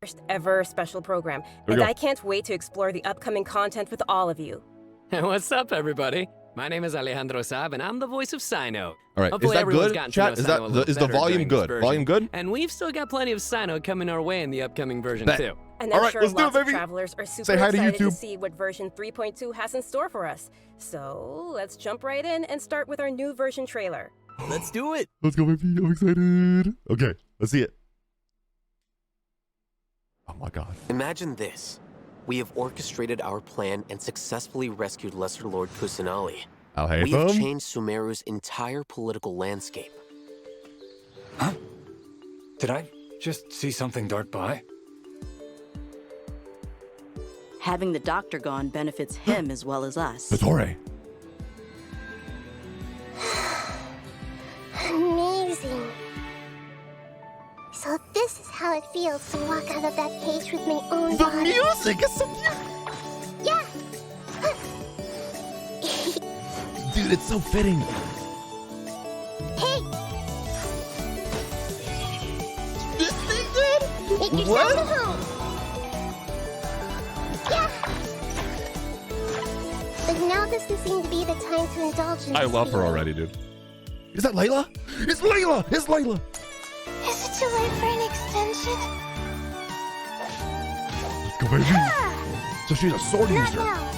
first ever special program, and I can't wait to explore the upcoming content with all of you. What's up, everybody? My name is Alejandro Saab, and I'm the voice of Sino. All right, Hopefully is that everyone's good, gotten chat? to know Sino Is the volume good? Volume good? And we've still got plenty of Sino coming our way in the upcoming version, too. And I'm sure let's do it, lots of baby. travelers are super Say hi to excited to YouTube. see what version 3.2 has in store for us. So let's jump right in and start with our new version trailer. Let's do it. Let's go, baby. I'm excited. Okay, let's see it. Oh my god. Imagine this. We have orchestrated our plan and successfully rescued Lesser Lord Kusanali. We have changed Sumeru's entire political landscape. Huh? Did I just see something dart by? Having the doctor gone benefits him as well as us. Vitore. Amazing. So this is how it feels to walk out of that cage with my own body. The music is so cute. Yeah. Dude, it's so fitting. Hey. This thing, dude? Make yourself at home. Yeah. But now doesn't seem to be the time to indulge in I this love her feeling. already, dude. Is that Layla? It's Layla! It's Layla! Is it too late for an extension? Let's go, baby. Ah, So she's a sword not user. now.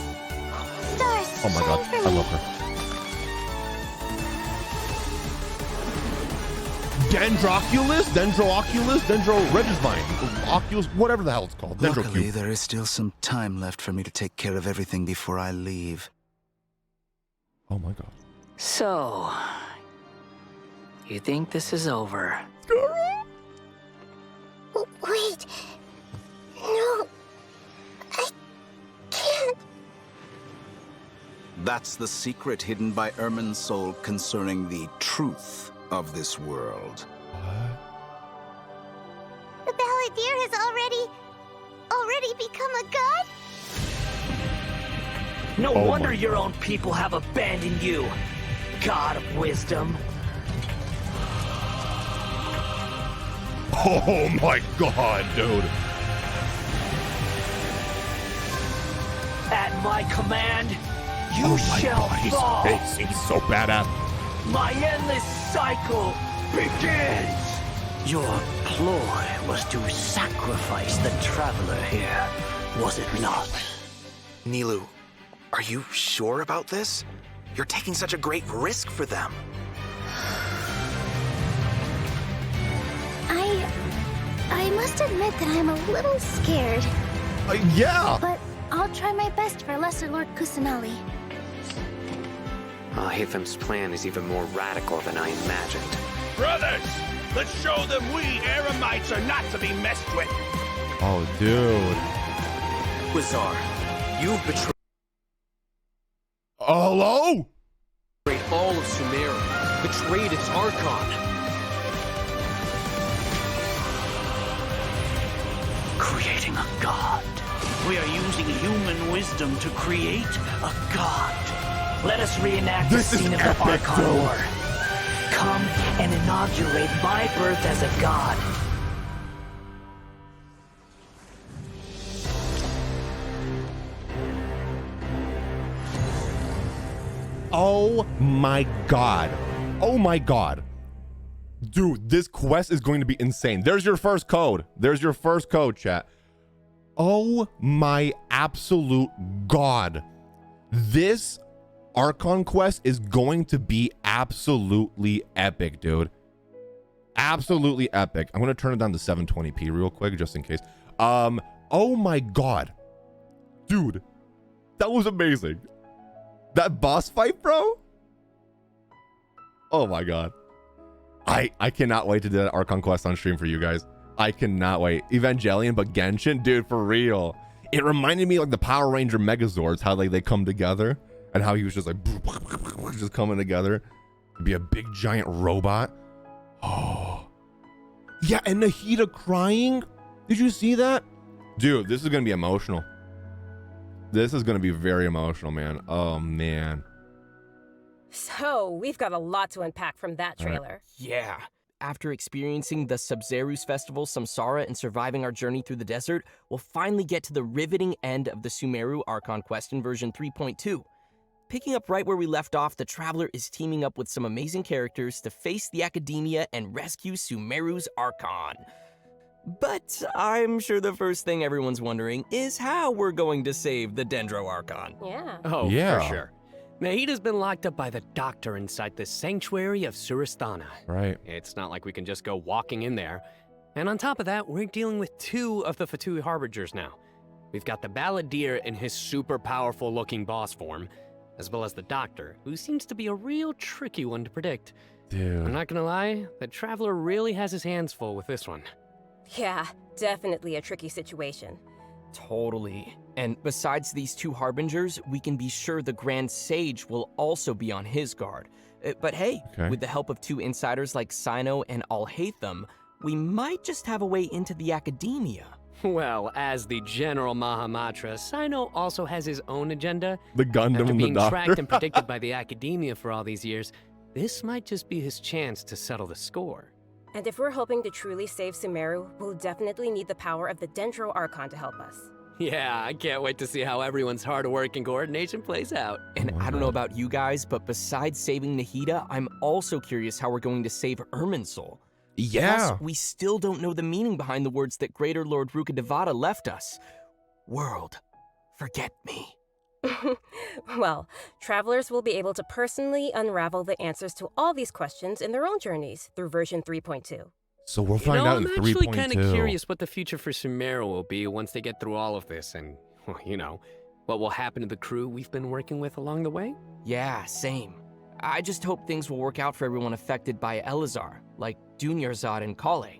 Stars, Oh my god, shine for I me. love her. Dendroculus, Dendroregisvine, Oculus, whatever the hell it's called. Luckily, Dendrocube. there is still some time left for me to take care of everything before I leave. Oh my god. So, you think this is over? Wait. No. I can't. That's the secret hidden by Ermin's soul concerning the truth of this world. The Balladeer has already become a god? No Oh wonder my your own people have abandoned you, God of Wisdom. Oh my god, dude. At my command, you Oh my shall god, he's, fall. he's so badass. My endless cycle begins. Your ploy was to sacrifice the traveler here, was it not? Nilu, are you sure about this? You're taking such a great risk for them. I must admit that I'm a little scared. Yeah. But I'll try my best for Lesser Lord Kusanali. Hathem's plan is even more radical than I imagined. Brothers, let's show them we Eremites are not to be messed with. Oh, dude. Quasar, you've betrayed Hello? all of Sumeru, betrayed its Archon. Creating a god. We are using human wisdom to create a god. Let us reenact This the is scene of epic, the Archon dude. War. Come and inaugurate my birth as a god. Oh my god. Oh my god. Dude, this quest is going to be insane. There's your first code. There's your first code, chat. Oh my absolute god. This Archon quest is going to be absolutely epic, dude. Absolutely epic. I'm going to turn it down to 720p real quick just in case. Oh my god. Dude, that was amazing. That boss fight, bro? Oh my god. I cannot wait to do that Archon quest on stream for you guys. I cannot wait. Evangelion, but Genshin, dude, for real. It reminded me like the Power Ranger Megazords, how like they come together and how he was just like just coming together to be a big giant robot. Oh. Yeah, and Nahida crying. Did you see that? Dude, this is gonna be emotional. This is gonna be very emotional, man. Oh man. So, we've got a lot to unpack from that trailer. Yeah, after experiencing the Sub-Zerus Festival, Samsara, and surviving our journey through the desert, we'll finally get to the riveting end of the Sumeru Archon quest in version 3.2. Picking up right where we left off, the Traveler is teaming up with some amazing characters to face the Academia and rescue Sumeru's Archon. But I'm sure the first thing everyone's wondering is how we're going to save the Dendro Archon. Yeah. Oh, Yeah. for sure. Nahida's been locked up by the doctor inside the sanctuary of Suristana. Right. It's not like we can just go walking in there. And on top of that, we're dealing with 2 of the Fatui Harbingers now. We've got the Balladeer in his super powerful looking boss form, as well as the doctor, who seems to be a real tricky one to predict. Dude. I'm not gonna lie, the Traveler really has his hands full with this one. Yeah, definitely a tricky situation. Totally. And besides these 2 Harbingers, we can be sure the Grand Sage will also be on his guard. But hey, with the help of 2 insiders like Sino and Alhaitham, we might just have a way into the Academia. Well, as the General Mahamatra, Sino also has his own agenda. The Gundam After and the being doctor. tracked and predicted by the Academia for all these years, this might just be his chance to settle the score. And if we're hoping to truly save Sumeru, we'll definitely need the power of the Dendro Archon to help us. Yeah, I can't wait to see how everyone's hard work and coordination plays out. And I don't know about you guys, but besides saving Nahida, I'm also curious how we're going to save Irminsul. Yeah. Plus, we still don't know the meaning behind the words that Greater Lord Rukkhadevata left us. World, forget me. Well, travelers will be able to personally unravel the answers to all these questions in their own journeys through version 3.2. So we'll find out in 3.2. I'm actually kind of curious what the future for Sumeru will be once they get through all of this and, well, you know, what will happen to the crew we've been working with along the way. Yeah, same. I just hope things will work out for everyone affected by Elazar, like Dunyarzad and Kale.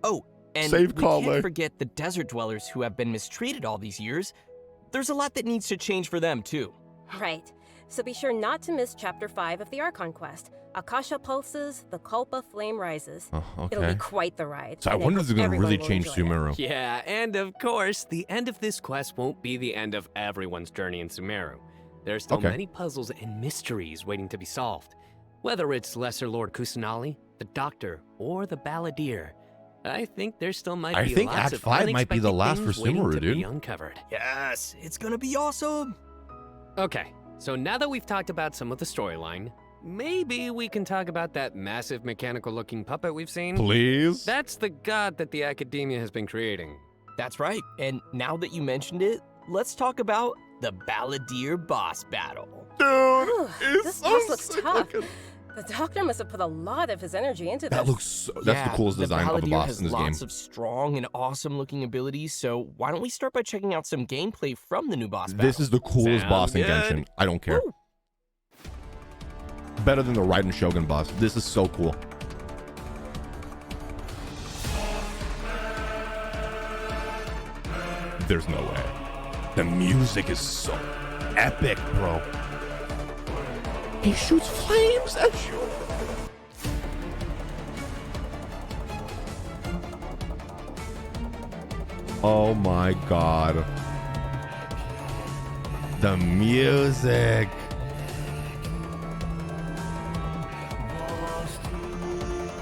Oh, and Save we Kale. can't forget the desert dwellers who have been mistreated all these years. There's a lot that needs to change for them, too. Right. So be sure not to miss Chapter 5 of the Archon quest. Akasha pulses, the Kulpa flame rises. Oh, okay. It'll be quite the ride. So I and wonder if hope it's going to everyone really will change enjoy it. Sumeru. Yeah, and of course, the end of this quest won't be the end of everyone's journey in Sumeru. There are still many puzzles and mysteries waiting to be solved. Whether it's Lesser Lord Kusanali, the Doctor, or the Balladeer, I think there still might be lots Act of 5 might be the last for unexpected things waiting Sumeru, to dude. be uncovered. Yes, it's gonna be awesome. Okay, so now that we've talked about some of the storyline, maybe we can talk about that massive mechanical-looking puppet we've seen. Please? That's the god that the Academia has been creating. That's right. And now that you mentioned it, let's talk about the Balladeer boss battle. Dude, This boss looks tough. The Doctor must have put a lot of his energy into this. That looks so, that's the coolest design of a Balladeer boss has in this game. lots of strong and awesome-looking abilities, so why don't we start by checking out some gameplay from the new boss battle? This is the coolest boss in Genshin. I don't care. Woo. Better than the Raiden Shogun boss. This is so cool. There's no way. The music is so epic, bro. He shoots flames at you. Oh my god. The music.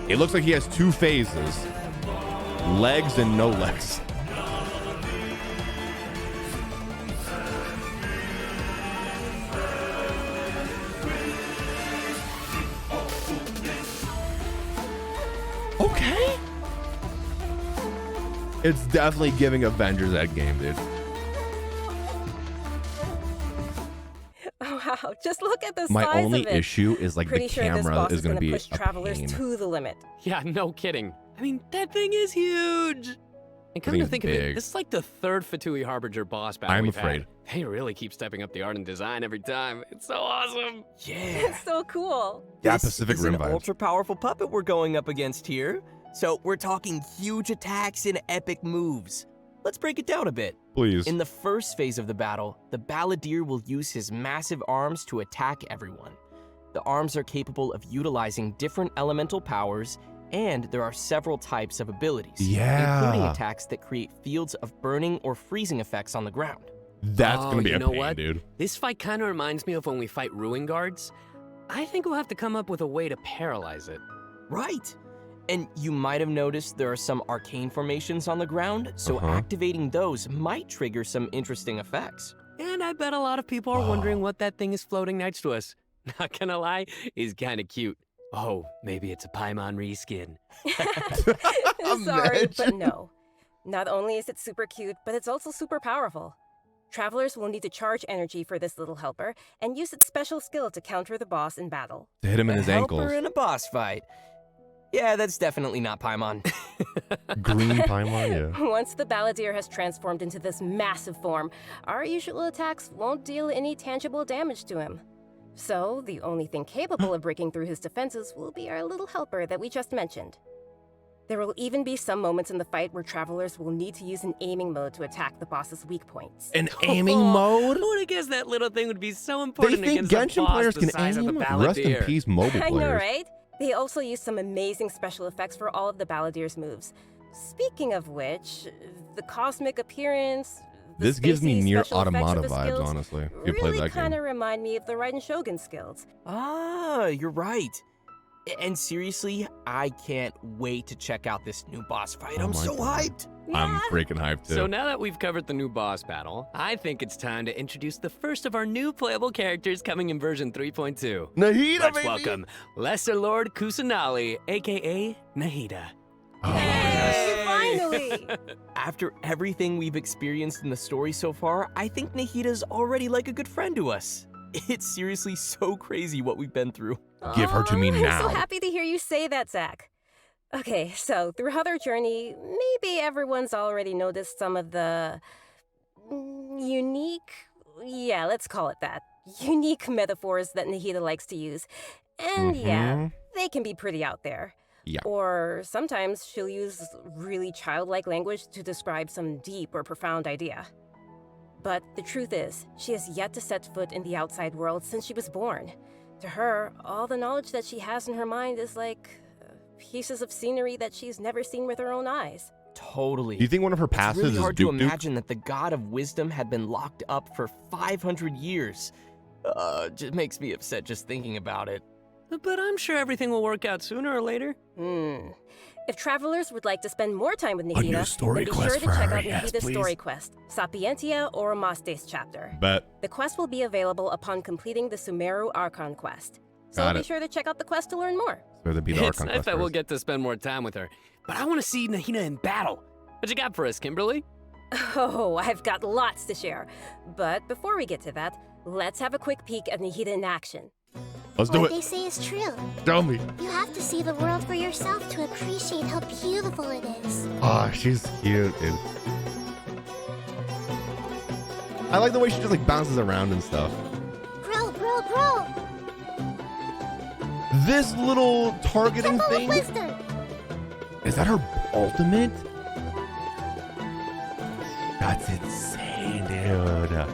It looks like he has 2 phases. Legs and no legs. Okay. It's definitely giving Avengers Endgame, dude. Oh, wow, just look at the My size only of it. issue is like Pretty the sure this camera boss is going to be push a travelers pain. to the limit. Yeah, no kidding. I mean, that thing is huge. And come to think of it, this is like the 3rd Fatui Harbinger boss battle I'm we've afraid. had. They really keep stepping up the art and design every time. It's so awesome. Yeah. It's so cool. Yeah, This Pacific is Rim an vibes. ultra-powerful puppet we're going up against here. So we're talking huge attacks and epic moves. Let's break it down a bit. Please. In the first phase of the battle, the Balladeer will use his massive arms to attack everyone. The arms are capable of utilizing different elemental powers, and there are several types of abilities, including attacks that create fields of burning or freezing effects on the ground. That's going to be a know pain, what? dude. This fight kind of reminds me of when we fight Ruin Guards. I think we'll have to come up with a way to paralyze it. Right. And you might have noticed there are some arcane formations on the ground, so activating those might trigger some interesting effects. And I bet a lot of people are wondering what that thing is floating next to us. Not gonna lie, he's kind of cute. Oh, maybe it's a Paimon reskin. Sorry, but no. Not only is it super cute, but it's also super powerful. Travelers will need to charge energy for this little helper and use its special skill to counter the boss in battle. To hit him in his ankles. Helper in a boss fight. Yeah, that's definitely not Paimon. Green Paimon, yeah. Once the Balladeer has transformed into this massive form, our usual attacks won't deal any tangible damage to him. So, the only thing capable of breaking through his defenses will be our little helper that we just mentioned. There will even be some moments in the fight where travelers will need to use an aiming mode to attack the boss's weak points. An aiming mode? Who would have guessed that little thing would be so important They think against a Genshin boss players the can size aim? of the Balladeer? Rest in peace, mobile players. I know, right? They also use some amazing special effects for all of the Balladeer's moves. Speaking of which, the cosmic appearance... This gives me near Automata vibes, honestly. If you play really that kind game. of remind me of the Raiden Shogun skills. Ah, you're right. And seriously, I can't wait to check out this new boss fight. I'm so hyped. I'm freaking hyped too. So now that we've covered the new boss battle, I think it's time to introduce the first of our new playable characters coming in version 3.2. Nahida, Let's baby! welcome Lesser Lord Kusanali, aka Nahida. Hey, finally! After everything we've experienced in the story so far, I think Nahida's already like a good friend to us. It's seriously so crazy what we've been through. Give her to me now. I'm so happy to hear you say that, Zach. Okay, so throughout our journey, maybe everyone's already noticed some of the unique, yeah, let's call it that, unique metaphors that Nahida likes to use. And yeah, they can be pretty out there. Yeah. Or sometimes she'll use really childlike language to describe some deep or profound idea. But the truth is, she has yet to set foot in the outside world since she was born. To her, all the knowledge that she has in her mind is like pieces of scenery that she's never seen with her own eyes. Totally. Do you think one of her passes it's really is hard Duke to Duke? imagine that the god of wisdom had been locked up for 500 years. Just makes me upset just thinking about it. But I'm sure everything will work out sooner or later. If travelers would like to spend more time with new Nahida, story then be quest sure to for check her, out yes, Nahida's please. story quest, Sapientia or Amaste's chapter. Bet. The quest will be available upon completing the Sumeru Archon quest. So Got be it. the sure to check out the quest to learn more. So that'd be the It's Archon nice quest that we'll first. get to spend more time with her. But I want to see Nahida in battle. What you got for us, Kimberly? Oh, I've got lots to share. But before we get to that, let's have a quick peek at Nahida in action. Let's do What it. they say is true. Tell me. You have to see the world for yourself to appreciate how beautiful it is. Ah, she's cute, dude. I like the way she just like bounces around and stuff. Bro. This little targeting Temple of thing. Wisdom. Is that her ultimate? That's insane, dude.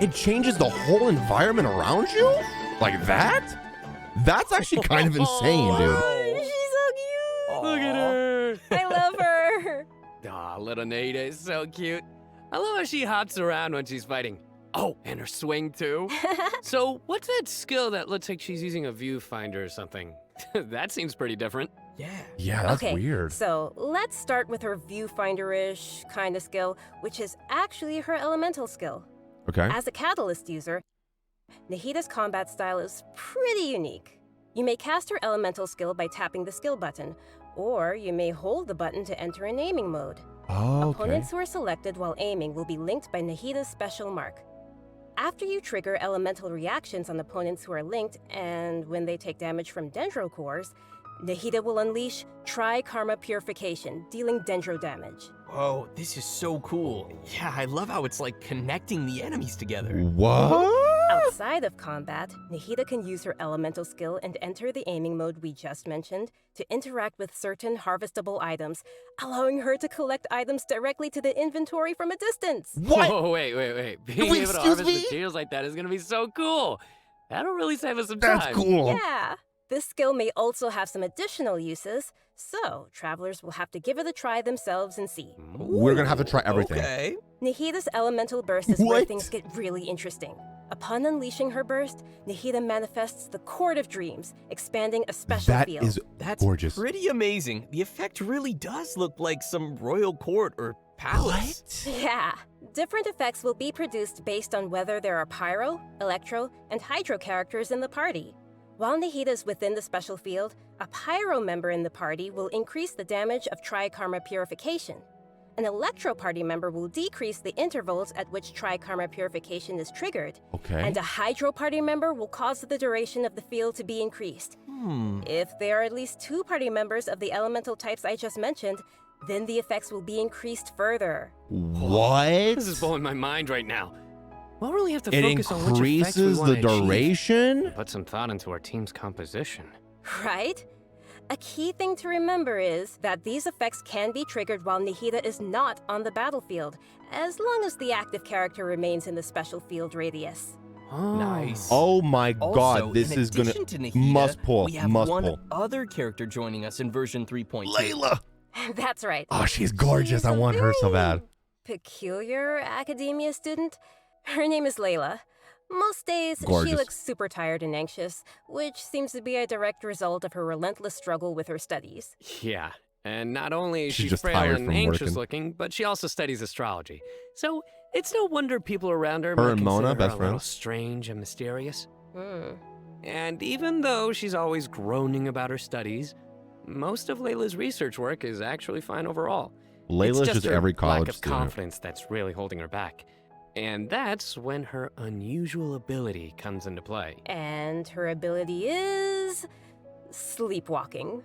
It changes the whole environment around you? Like that? That's actually kind of insane, dude. She's so cute. Look at her. I love her. Aw, little Nahida is so cute. I love how she hops around when she's fighting. Oh, and her swing too. So, what's that skill that looks like she's using a viewfinder or something? That seems pretty different. Yeah, that's Okay, weird. So let's start with her viewfinder-ish kind of skill, which is actually her elemental skill. Okay. As a catalyst user, Nahida's combat style is pretty unique. You may cast her elemental skill by tapping the skill button, or you may hold the button to enter an aiming mode. Oh, okay. Opponents who are selected while aiming will be linked by Nahida's special mark. After you trigger elemental reactions on opponents who are linked, and when they take damage from dendro cores, Nahida will unleash Tri-Karma Purification, dealing dendro damage. Whoa, this is so cool. Yeah, I love how it's like connecting the enemies together. What? Outside of combat, Nahida can use her elemental skill and enter the aiming mode we just mentioned to interact with certain harvestable items, allowing her to collect items directly to the inventory from a distance. What? Whoa, wait. Being able to harvest materials like that is going to be so cool. That'll really save us some time. That's cool. Yeah. This skill may also have some additional uses, so travelers will have to give it a try themselves and see. We're gonna have to try everything. Okay. Nahida's elemental burst is where What? things get really interesting. Upon unleashing her burst, Nahida manifests the Court of Dreams, expanding a special field. That is That's gorgeous. pretty amazing. The effect really does look like some royal court or palace. What? Yeah. Different effects will be produced based on whether there are pyro, electro, and hydro characters in the party. While Nahida is within the special field, a pyro member in the party will increase the damage of Tri-Karma Purification. An electro party member will decrease the intervals at which Tri-Karma Purification is triggered. Okay. And a hydro party member will cause the duration of the field to be increased. If there are at least 2 party members of the elemental types I just mentioned, then the effects will be increased further. What? This is blowing my mind right now. We'll really have to It focus on which effects we increases want the to achieve. duration? Put some thought into our team's composition. Right? A key thing to remember is that these effects can be triggered while Nahida is not on the battlefield, as long as the active character remains in the special field radius. Nice. Oh my god, Also, this in is gonna addition to Nahida, must pull, we have must one pull. other character joining us in version 3.2. Layla. That's right. Oh, she's gorgeous. I want her so bad. Peculiar academia student. Her name is Layla. Most days, Gorgeous. she looks super tired and anxious, which seems to be a direct result of her relentless struggle with her studies. Yeah, and not only is She's she just frail tired and from anxious working. looking, but she also studies astrology. So it's no wonder people around her, Her might and Mona, consider her best a little friends? strange and mysterious. Hmm. And even though she's always groaning about her studies, most of Layla's research work is actually fine overall. Layla's It's just her every lack college of student. confidence that's really holding her back. And that's when her unusual ability comes into play. And her ability is sleepwalking.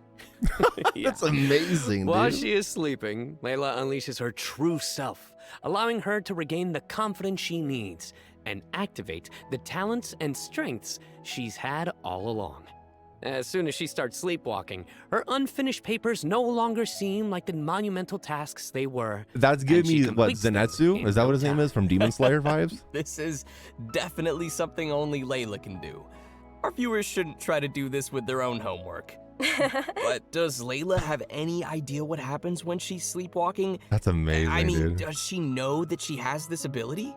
That's amazing, While dude. she is sleeping, Layla unleashes her true self, allowing her to regain the confidence she needs and activate the talents and strengths she's had all along. As soon as she starts sleepwalking, her unfinished papers no longer seem like the monumental tasks they were. That's giving she me, what, completes them Zenitsu? in Is that no what his name time. is from Demon Slayer vibes? This is definitely something only Layla can do. Our viewers shouldn't try to do this with their own homework. But does Layla have any idea what happens when she's sleepwalking? That's amazing, I mean, dude. does she know that she has this ability?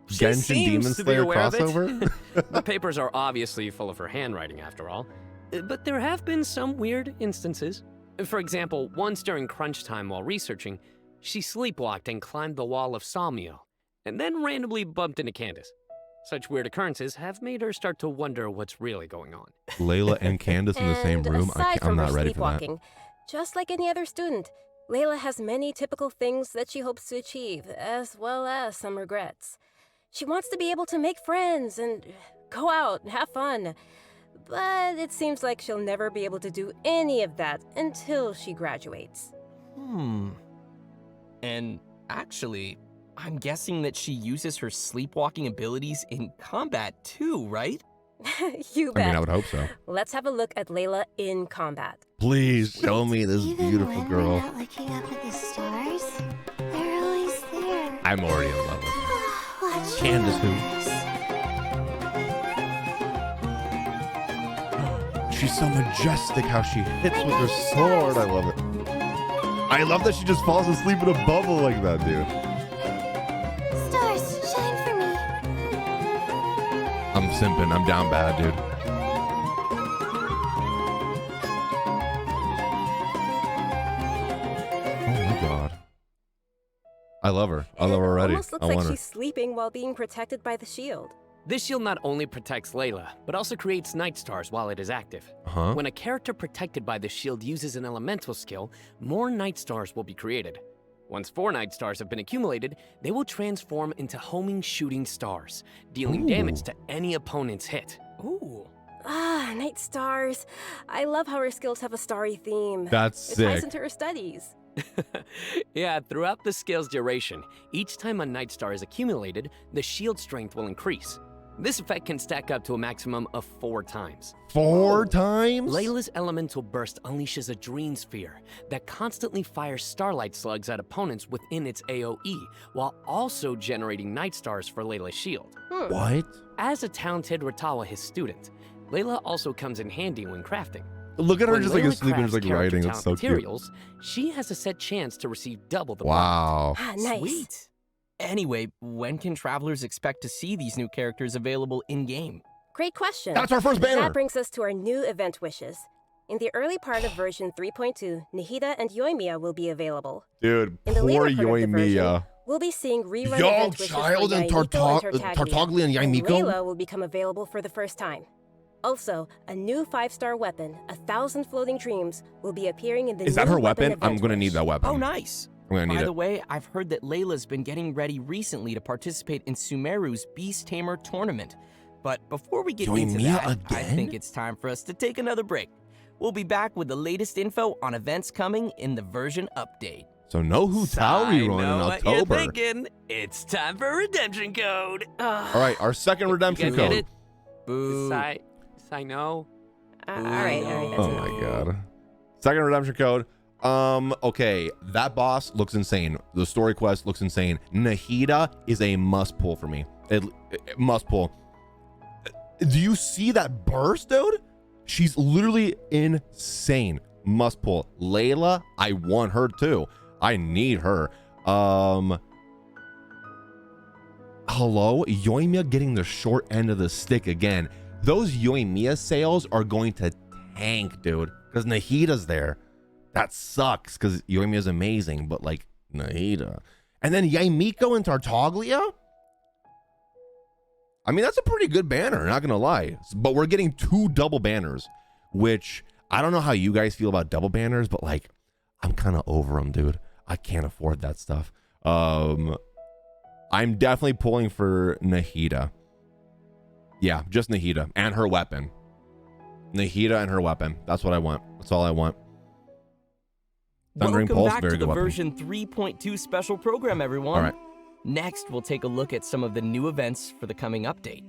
She Genshin seems Demon to be Slayer aware of it. crossover? The papers are obviously full of her handwriting, after all. But there have been some weird instances. For example, once during crunch time while researching, she sleepwalked and climbed the wall of Salmio, and then randomly bumped into Candace. Such weird occurrences have made her start to wonder what's really going on. Layla and Candace in the same And room? aside I'm from not her ready for that. sleepwalking, just like any other student, Layla has many typical things that she hopes to achieve, as well as some regrets. She wants to be able to make friends and go out and have fun. But it seems like she'll never be able to do any of that until she graduates. And actually, I'm guessing that she uses her sleepwalking abilities in combat too, right? You I mean, bet. I would hope so. Let's have a look at Layla in combat. Please show me this Even beautiful when girl. we're not looking up at the stars, they're always there. I'm already in love with her. Watch Candace who? She's so majestic how she hits with her sword. I love it. I love that she just falls asleep in a bubble like that, dude. Stars, shine for me. I'm simping. I'm down bad, dude. Oh my god. I love her. I love her already. Almost looks I like want her. she's sleeping while being protected by the shield. This shield not only protects Layla, but also creates night stars while it is active. Huh? When a character protected by the shield uses an elemental skill, more night stars will be created. Once 4 night stars have been accumulated, they will transform into homing shooting stars, dealing damage to any opponent's hit. Ooh. Ah, night stars. I love how her skills have a starry theme. That's It ties sick. into her studies. Yeah, throughout the skill's duration, each time a night star is accumulated, the shield strength will increase. This effect can stack up to a maximum of 4 times. 4 times? Layla's elemental burst unleashes a dream sphere that constantly fires starlight slugs at opponents within its AoE, while also generating night stars for Layla's shield. What? As a talented Ratawa his student, Layla also comes in handy when crafting. Look at her When just like Layla asleep and just like crafts character writing. It's talent so cute. materials, she has a set chance to receive double the Wow. Ah, nice. Sweet. Anyway, when can travelers expect to see these new characters available in-game? Great question. That's our first banner. That brings us to our new event wishes. In the early part of version 3.2, Nahida and Yoimiya will be available. Dude, In the poor later part of the version, Yoimiya. we'll be seeing rerun Yo, event wishes Child for and Yaimiko Tartaglia and Yaimiko? Layla will become available for the first time. Also, a new 5-star weapon, 1,000 Floating Dreams, will be appearing in the Is new that her weapon? event I'm going to need wish. that weapon. Oh, nice. I'm going to need By it. the way, I've heard that Layla's been getting ready recently to participate in Sumeru's Beast Tamer tournament. But before we get into Yoimiya that, I again? think it's time for us to take another break. We'll be back with the latest info on events coming in the version update. So no Hu-Tao I rerun in know what you're October. thinking. It's time for redemption code. All right, our second redemption You guys code. get it? Boo. I know. All right, that's Oh enough. my god. Second redemption code. Okay, that boss looks insane. The story quest looks insane. Nahida is a must pull for me. It must pull. Do you see that burst, dude? She's literally insane. Must pull. Layla, I want her too. I need her. Hello, Yoimiya getting the short end of the stick again. Those Yoimiya sales are going to tank, dude, because Nahida's there. That sucks because Yoimiya's amazing, but like Nahida. And then Yaimiko and Tartaglia? I mean, that's a pretty good banner, not gonna lie. But we're getting 2 double banners, which I don't know how you guys feel about double banners, but like, I'm kind of over them, dude. I can't afford that stuff. I'm definitely pulling for Nahida. Yeah, just Nahida and her weapon. Nahida and her weapon. That's what I want. That's all I want. Thundering Welcome Pulse, back very to the good weapon. version 3.2 special program, everyone. All right. Next, we'll take a look at some of the new events for the coming update.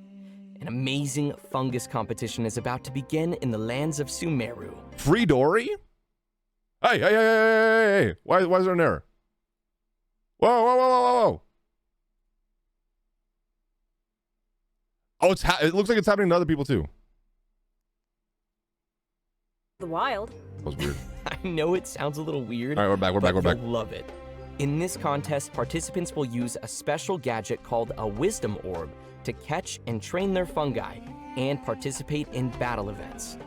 An amazing fungus competition is about to begin in the lands of Sumeru. Free Dory? Hey. Why is there an error? Whoa. Oh, it looks like it's happening to other people too. The wild. That was weird. I know it sounds a little weird. All right, we're back. You'll love it. In this contest, participants will use a special gadget called a Wisdom Orb to catch and train their fungi and participate in battle events.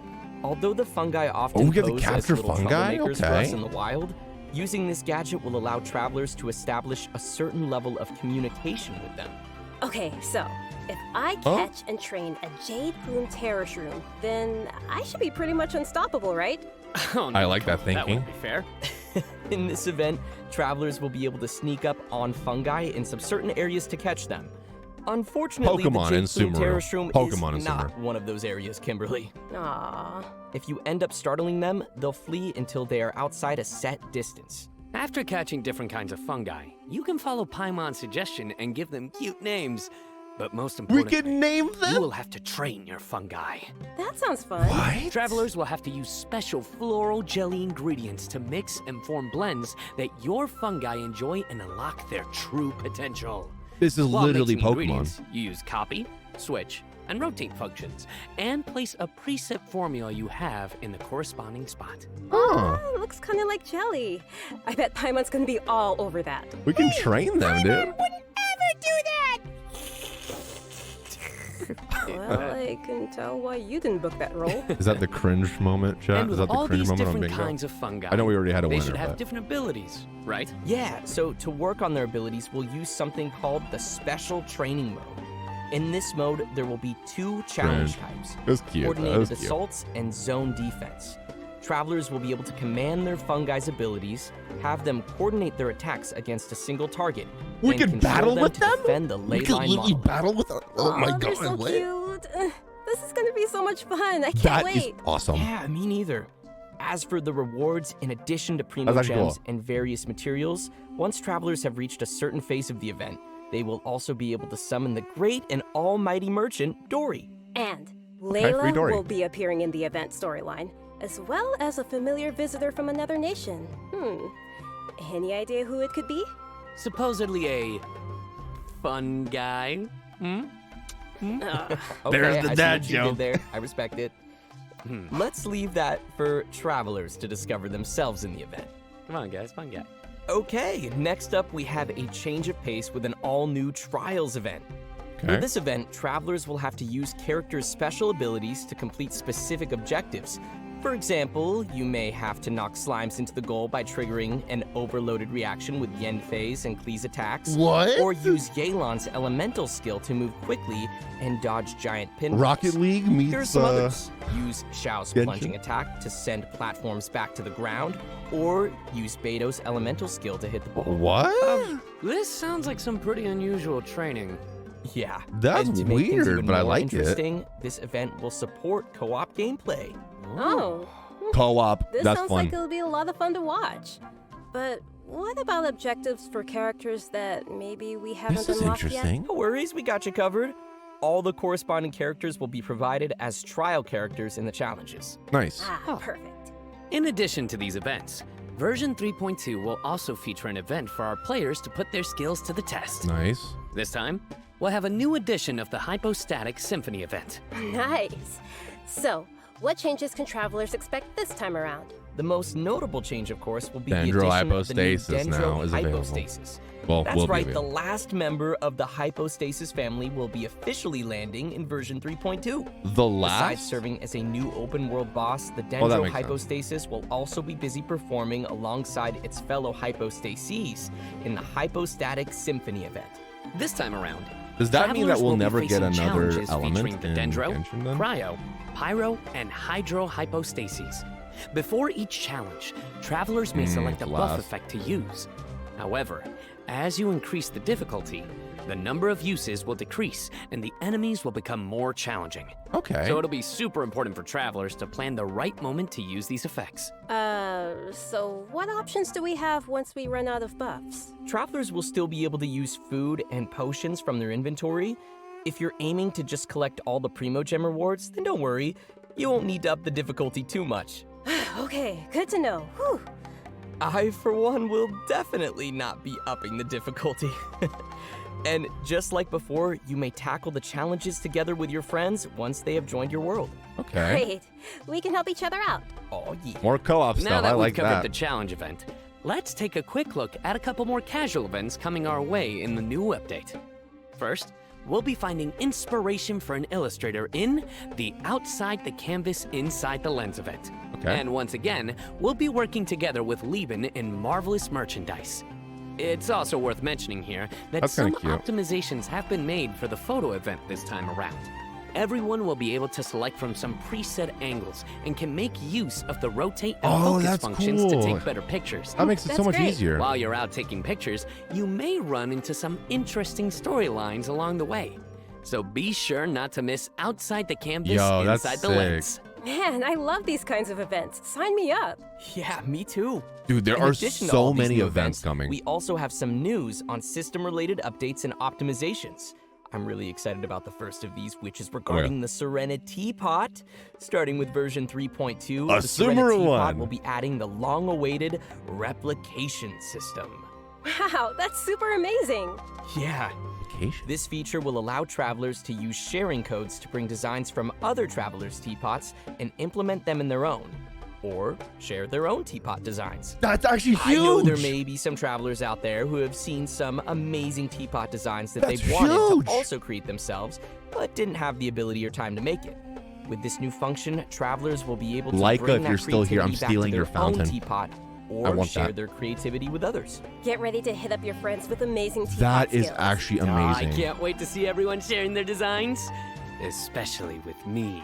Although the fungi often we get to pose as capture little fungi? troublemakers for us Okay. in the wild, using this gadget will allow travelers to establish a certain level of communication with them. Okay, so if I catch and train a Jade Plume Terror Shroom, then I should be pretty much unstoppable, right? Oh, no, I like that That thinking. wouldn't be fair. In this event, travelers will be able to sneak up on fungi in some certain areas to catch them. Unfortunately, Pokemon the in Jade Plume Sumeru. Terror Shroom Pokemon in is not Sumeru. one of those areas, Kimberly. Aww. If you end up startling them, they'll flee until they are outside a set distance. After catching different kinds of fungi, you can follow Paimon's suggestion and give them cute names. But most We importantly, can name you them? will have to train your fungi. That sounds fun. What? Travelers will have to use special floral jelly ingredients to mix and form blends that your fungi enjoy and unlock their true potential. This is While literally mixing Pokemon. ingredients, you use copy, switch, and rotate functions, and place a preset formula you have in the corresponding spot. Huh. It looks kind of like jelly. I bet Paimon's gonna be all over that. We can train them, dude. Wouldn't ever do that! Well, I can tell why you didn't book that role. Is that the cringe moment, chat? And Is with that the all cringe these moment on different bingo? kinds of fungi, I know we already had a they winner, should have but- different abilities, right? Yeah, so to work on their abilities, we'll use something called the Special Training Mode. In this mode, there will be 2 challenge types, It was cute. That Coordinated was cute. Assaults and Zone Defense. Travelers will be able to command their fungi's abilities, have them coordinate their attacks against a single target, We and can control battle them with to them? defend the We ley can line literally model. battle with them? Oh my they're god, so what? cute. This is gonna be so much fun. I can't That is wait. awesome. Yeah, me neither. As for the rewards, in addition to Primo That's actually Gems cool. and various materials, once travelers have reached a certain phase of the event, they will also be able to summon the great and almighty merchant, Dory. And free Layla Dory. will be appearing in the event storyline, as well as a familiar visitor from another nation. Any idea who it could be? Supposedly a fun guy. Okay, There's the I see dad what you did joke. there. I respect it. Let's leave that for travelers to discover themselves in the event. Come on, guys, fun guy. Okay, next up we have a change of pace with an all-new Trials event. Okay. For this event, travelers will have to use characters' special abilities to complete specific objectives. For example, you may have to knock slimes into the goal by triggering an overloaded reaction with Yenfei's and Klee's attacks. What? Or use Yelan's elemental skill to move quickly and dodge giant pinballs. Rocket League meets Here are some others. Use Xiao's Genshin? plunging attack to send platforms back to the ground, or use Beto's elemental skill to hit the ball. What? This sounds like some pretty unusual training. Yeah. That's and to make things weird, even but I more like interesting, this event will support co-op gameplay. Oh. Co-op. This That's sounds fun. like it'll be a lot of fun to watch. But what about objectives for characters that maybe we haven't This is unlocked interesting. No worries, we got you covered. All the corresponding characters will be provided as trial characters in the challenges. Nice. Ah, perfect. In addition to these events, version 3.2 will also feature an event for our players to put their skills to the test. Nice. This time, we'll have a new edition of the Hypostatic Symphony event. Nice. So, what changes can travelers expect this time around? The most notable change, of course, will be the Dendro addition of the new Hypostasis now is available. Hypostasis. Well, That's will be right, the available. last member of the Hypostasis family will be officially landing in version 3.2. The Besides last? serving as a new open-world boss, the that Dendro makes sense. Hypostasis will also be busy performing alongside its fellow Hypostases in the Hypostatic Symphony event. This time around, Does that mean that travelers we'll will be never get facing another challenges element featuring the in Dendro, Genshin then? Cryo, Pyro, and Hydro Hypostases. Before each challenge, travelers may select a buff last. effect to use. However, as you increase the difficulty, the number of uses will decrease and the enemies will become more challenging. Okay. So it'll be super important for travelers to plan the right moment to use these effects. So what options do we have once we run out of buffs? Travelers will still be able to use food and potions from their inventory. If you're aiming to just collect all the Primogem rewards, then don't worry, you won't need to up the difficulty too much. Okay, good to know. Whew. I, for one, will definitely not be upping the difficulty. And just like before, you may tackle the challenges together with your friends once they have joined your world. Okay. Great. We can help each other out. Oh, yeah. More co-op Now stuff. that I we've like covered that. the challenge event, let's take a quick look at a couple more casual events coming our way in the new update. First, we'll be finding inspiration for an illustrator in the Outside the Canvas Inside the Lens event. Okay. And once again, we'll be working together with Lieben in Marvelous Merchandise. It's also worth mentioning here that That's some kinda cute. optimizations have been made for the photo event this time around. Everyone will be able to select from some preset angles and can make use of the rotate and Oh, focus that's functions cool. to take better pictures. That makes it so That's much great. easier. While you're out taking pictures, you may run into some interesting storylines along the way. So be sure not to miss Outside the Canvas Yo, that's Inside the sick. Lens. Man, I love these kinds of events. Sign me up. Yeah, me too. Dude, there In are addition to so all these many new events coming. We also have some news on system-related updates and optimizations. I'm really excited about the first of these, which is regarding the Serenity Pot. Starting with version 3.2, A the similar Serenity Pot one. will be adding the long-awaited replication system. Wow, that's super amazing. Yeah. Vacation? This feature will allow travelers to use sharing codes to bring designs from other travelers' teapots and implement them in their own, or share their own teapot designs. That's actually I know there huge. may be some travelers out there who have seen some amazing teapot designs that That's they've wanted huge. to also create themselves, but didn't have the ability or time to make it. With this new function, travelers will be able to Laika, bring if that you're still here, I'm creativity back to stealing their your fountain. own teapot, I or want share that. their creativity with others. Get ready to hit up your friends with amazing teapot That is skills. actually I amazing. can't wait to see everyone sharing their designs, especially with me.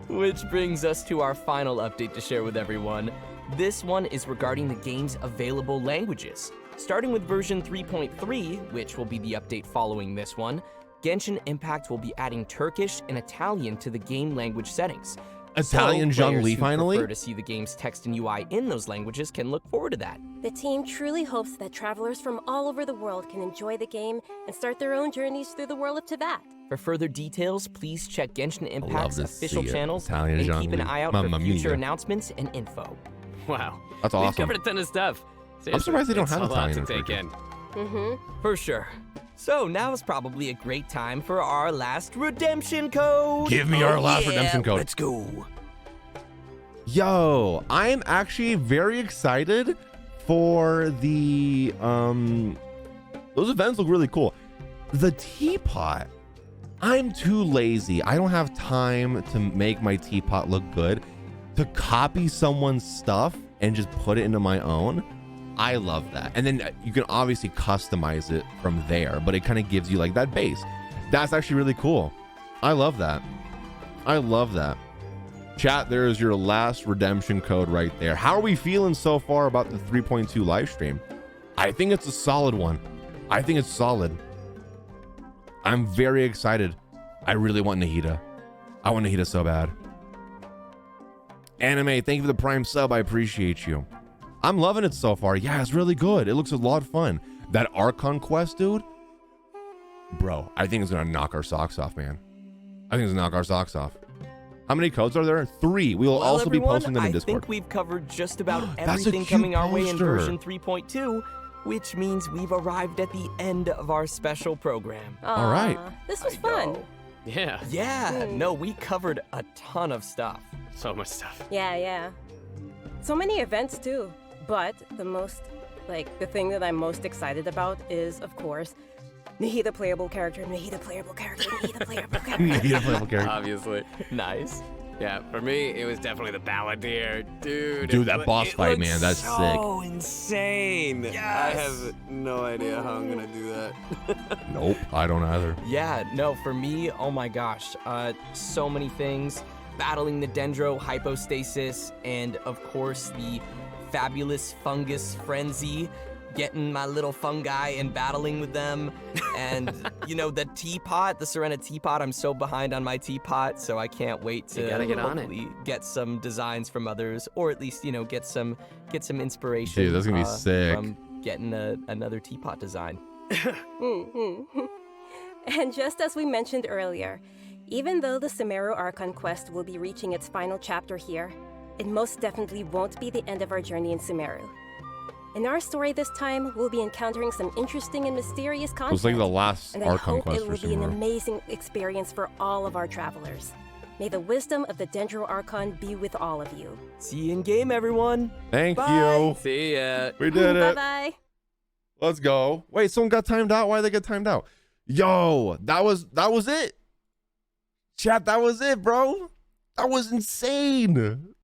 Which brings us to our final update to share with everyone. This one is regarding the game's available languages. Starting with version 3.3, which will be the update following this one, Genshin Impact will be adding Turkish and Italian to the game language settings. Italian so Zhongli players who finally? prefer to see the game's text and UI in those languages can look forward to that. The team truly hopes that travelers from all over the world can enjoy the game and start their own journeys through the world of Teyvat. For further details, please check Genshin Impact's to official see it. channels Italian and keep an Zhongli. eye out Mamma for future mia. announcements and info. Wow. That's We've awesome. covered a ton of stuff. I'm Seriously, surprised they don't it's have a lot Italian to in take Turkish. in. For sure. So now is probably a great time for our last redemption code. Give me our last redemption code. Let's go. Yo, I'm actually very excited for the those events look really cool. The teapot, I'm too lazy. I don't have time to make my teapot look good. To copy someone's stuff and just put it into my own, I love that. And then you can obviously customize it from there, but it kind of gives you like that base. That's actually really cool. I love that. I love that. Chat, there is your last redemption code right there. How are we feeling so far about the 3.2 live stream? I think it's a solid one. I think it's solid. I'm very excited. I really want Nahida. I want Nahida so bad. Anime, thank you for the Prime sub. I appreciate you. I'm loving it so far. Yeah, it's really good. It looks a lot of fun. That Archon quest, dude. Bro, I think it's gonna knock our socks off, man. I think it's gonna knock our socks off. How many codes are there? 3. We will also be posting them in Discord. I think we've covered just about everything coming our way in version 3.2, which means we've arrived at the end of our special program. All right. This was fun. Yeah. Yeah, no, we covered a ton of stuff. So much stuff. Yeah. So many events too. But the thing that I'm most excited about is, of course, Nahida playable character, Nahida playable character, Nahida playable character. Nahida playable character. Obviously. Nice. Yeah, for me, it was definitely the Balladeer. Dude, that boss fight, man, that's sick. So insane. Yes. I have no idea how I'm gonna do that. Nope, I don't either. Yeah, no, for me, oh my gosh, so many things. Battling the Dendro Hypostasis, and of course the fabulous fungus frenzy. Getting my little fungi and battling with them. And, the teapot, the Serena teapot, I'm so behind on my teapot, so I can't wait to hopefully get some designs from others, or at least, get some inspiration. Dude, that's gonna be sick. From getting another teapot design. And just as we mentioned earlier, even though the Sumeru Archon quest will be reaching its final chapter here, it most definitely won't be the end of our journey in Sumeru. In our story this time, we'll be encountering some interesting and mysterious content. It was like the last and Archon quest I hope it will be an amazing experience for all of our travelers. May the wisdom of the Dendro Archon be with all of you. See you in game, everyone. Thank Bye. you. See ya. We did it. Bye-bye. Let's go. Wait, someone got timed out? Why did they get timed out? Yo, that was it. Chat, that was it, bro. That was insane.